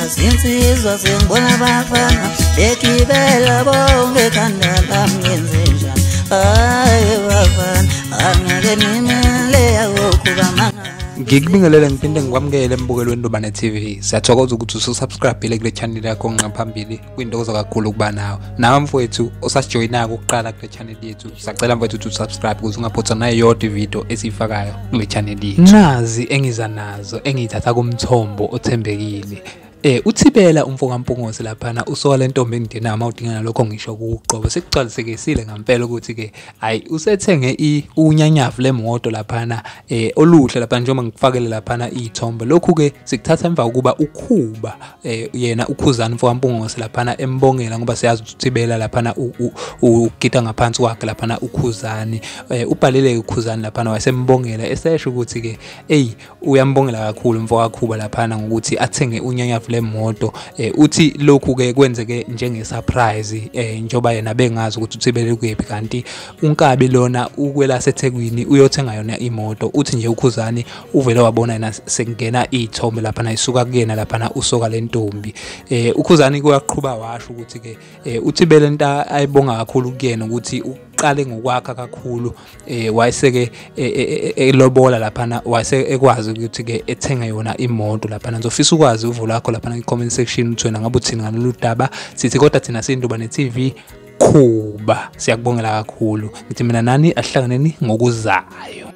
Sinsizwa sengibona abafana begibela bonke ekhanda lami ngenzenjani hayi bafana angeke nimele yakukhuba manga Ngikubingelela ngiphinde ngikwamukele embukelo weNdobane TV. Siyathokoza ukuthi ususubscribe kule channel yakho ngiqhaphambili kwintokozo kakhulu kuba nawe mfowethu osasijoyinaka ukuqala kule channel yethu. Sicela mfowethu ukuthi usubscribe ukuze ungaphothwa nayo yodwa ivideo esiyifakayo kule channel yethu. Nazi engiza nazo engiyithatha kumthombo othembekile. Uthibela umfokaMpungosi laphana usoka lentombi engidina amawudingana lokho ngisho kuqobo sekugcwalisekisile ngempela ukuthi ke hayi usethenge unyanyavu lemoto laphana oluhle lapha njengoba ngikufakele laphana izithombe lokhu ke sikuthatha emva ukuba ukhuba yena ukhuzana umfokaMpungosi laphana embongela ngoba siyazi uthibela laphana ugida ngaphansi kwakhe laphana ukhuzani ubhalile ukhuzani laphana wasembongela esesho ukuthi ke uyambongela kakhulu umfokakhuba laphana ngokuthi athenge unyanyavu lemoto uthi lokhu ke kwenzeke njenge surprise njoba yena bengazi ukuthi uthibele kuyephi kanti uNkabi lona ukwela seThekwini uyothenga yona imoto uthi nje ukhuzani uvele wabona yena sekungena izithombe lapha isuka kuyena lapha usoka lentombi ukhuzani kuyaqhubha washo ukuthi ke uthibele into ayibonga kakhulu kuyena ukuthi uqale ngokwakha kakhulu wayeseke elobola lapha wayese ekwazi ukuthi ke ethenga yona imoto lapha ngizofisa ukwazi uvo lakho lapha comment section uthi wena ngabe uthini ngalolu daba sithi kodwa thina siNdobane TV khuba siyakubongela kakhulu ngithi mina nani ahlanganeni ngokuzayo.